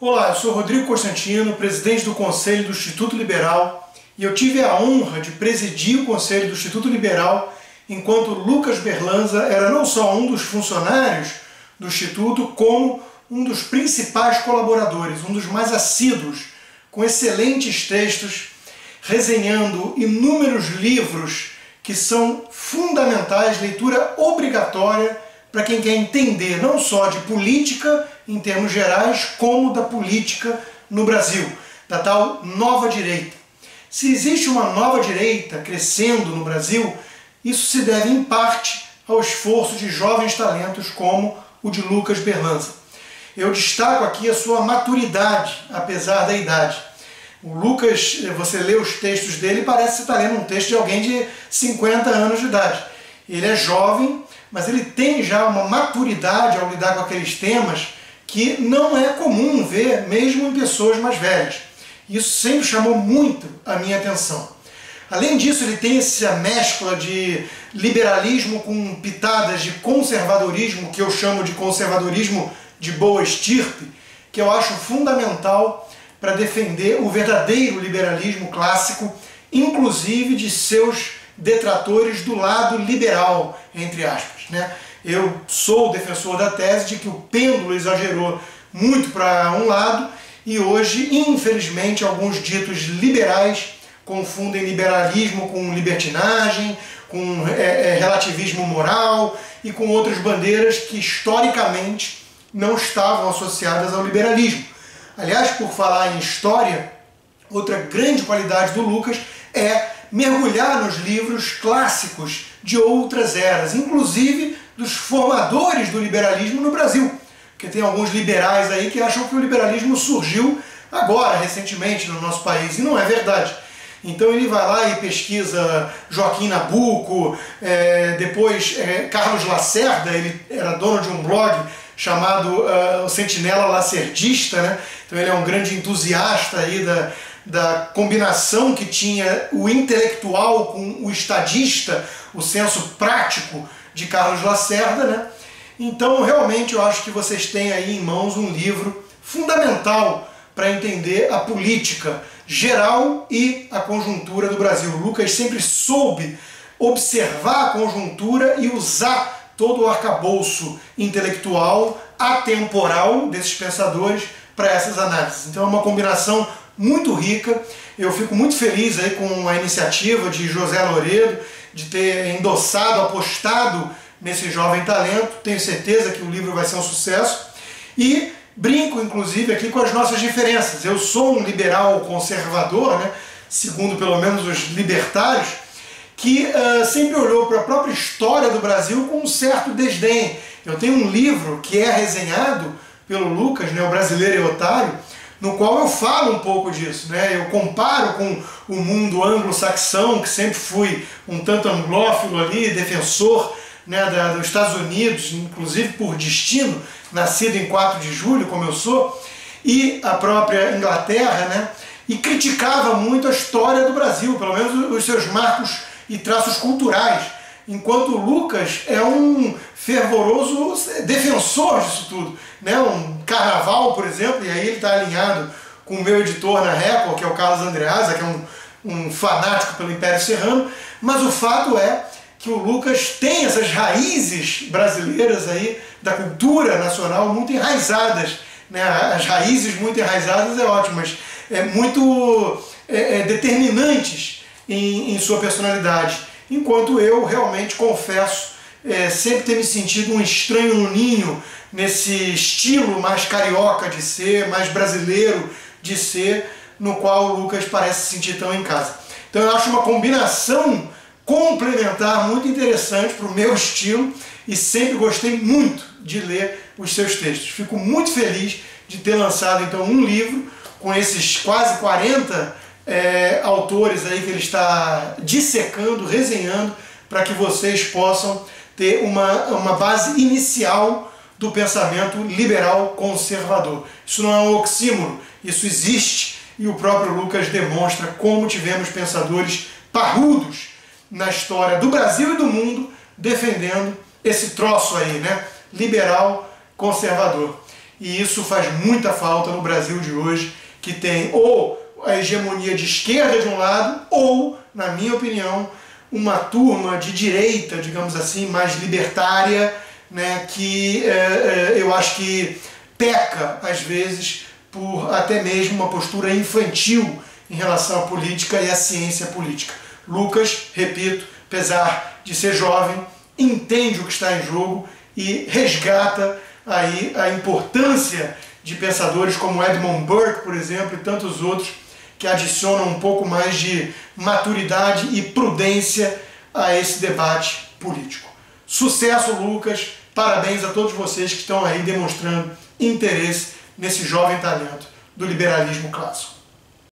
Olá, eu sou Rodrigo Constantino, presidente do Conselho do Instituto Liberal, e eu tive a honra de presidir o Conselho do Instituto Liberal enquanto Lucas Berlanza era não só um dos funcionários do Instituto, como um dos principais colaboradores, um dos mais assíduos, com excelentes textos, resenhando inúmeros livros que são fundamentais, leitura obrigatória para quem quer entender não só de política em termos gerais, como da política no Brasil, da tal nova direita. Se existe uma nova direita crescendo no Brasil, isso se deve em parte ao esforço de jovens talentos como o de Lucas Berlanza. Eu destaco aqui a sua maturidade, apesar da idade. O Lucas, você lê os textos dele e parece que você está lendo um texto de alguém de 50 anos de idade. Ele é jovem, mas ele tem já uma maturidade ao lidar com aqueles temas que não é comum ver mesmo em pessoas mais velhas. Isso sempre chamou muito a minha atenção. Além disso, ele tem essa mescla de liberalismo com pitadas de conservadorismo, que eu chamo de conservadorismo de boa estirpe, que eu acho fundamental para defender o verdadeiro liberalismo clássico, inclusive de seus detratores do lado liberal, entre aspas, né? Eu sou o defensor da tese de que o pêndulo exagerou muito para um lado e hoje, infelizmente, alguns ditos liberais confundem liberalismo com libertinagem, com relativismo moral e com outras bandeiras que historicamente não estavam associadas ao liberalismo. Aliás, por falar em história, outra grande qualidade do Lucas é mergulhar nos livros clássicos de outras eras, inclusive dos formadores do liberalismo no Brasil. Porque tem alguns liberais aí que acham que o liberalismo surgiu agora, recentemente, no nosso país, e não é verdade. Então ele vai lá e pesquisa Joaquim Nabuco, depois Carlos Lacerda, ele era dono de um blog chamado o Sentinela Lacerdista, né? Então ele é um grande entusiasta aí da combinação que tinha o intelectual com o estadista, o senso prático de Carlos Lacerda, né? Então realmente eu acho que vocês têm aí em mãos um livro fundamental para entender a política geral e a conjuntura do Brasil. O Lucas sempre soube observar a conjuntura e usar todo o arcabouço intelectual, atemporal desses pensadores para essas análises. Então é uma combinação muito rica. Eu fico muito feliz aí com a iniciativa de José Loredo, de ter endossado, apostado nesse jovem talento. Tenho certeza que o livro vai ser um sucesso. E brinco, inclusive, aqui com as nossas diferenças. Eu sou um liberal conservador, né, segundo pelo menos os libertários, que sempre olhou para a própria história do Brasil com um certo desdém. Eu tenho um livro que é resenhado pelo Lucas, né, O Brasileiro é Otário, no qual eu falo um pouco disso, né? Eu comparo com o mundo anglo-saxão, que sempre fui um tanto anglófilo ali, defensor, né, dos Estados Unidos, inclusive por destino, nascido em 4 de julho, como eu sou, e a própria Inglaterra, né? E criticava muito a história do Brasil, pelo menos os seus marcos e traços culturais, enquanto o Lucas é um fervoroso defensor disso tudo, né? Um carnaval, por exemplo, e aí ele está alinhado com o meu editor na Record, que é o Carlos Andreasa, que é um fanático pelo Império Serrano, mas o fato é que o Lucas tem essas raízes brasileiras aí, da cultura nacional muito enraizadas, né? As raízes muito enraizadas é ótimo, mas muito determinantes em sua personalidade. Enquanto eu realmente confesso sempre ter me sentido um estranho no ninho nesse estilo mais carioca de ser, mais brasileiro de ser, no qual o Lucas parece se sentir tão em casa. Então eu acho uma combinação complementar muito interessante para o meu estilo e sempre gostei muito de ler os seus textos. Fico muito feliz de ter lançado então um livro com esses quase 40 autores aí que ele está dissecando, resenhando, para que vocês possam ter uma base inicial do pensamento liberal conservador. Isso não é um oxímoro, isso existe e o próprio Lucas demonstra como tivemos pensadores parrudos na história do Brasil e do mundo defendendo esse troço aí, né? Liberal conservador. e isso faz muita falta no Brasil de hoje, que tem ou a hegemonia de esquerda de um lado, ou, na minha opinião, uma turma de direita, digamos assim, mais libertária, né, que eu acho que peca, às vezes, por até mesmo uma postura infantil em relação à política e à ciência política. Lucas, repito, apesar de ser jovem, entende o que está em jogo e resgata aí a importância de pensadores como Edmund Burke, por exemplo, e tantos outros, que adicionam um pouco mais de maturidade e prudência a esse debate político. Sucesso, Lucas! Parabéns a todos vocês que estão aí demonstrando interesse nesse jovem talento do liberalismo clássico.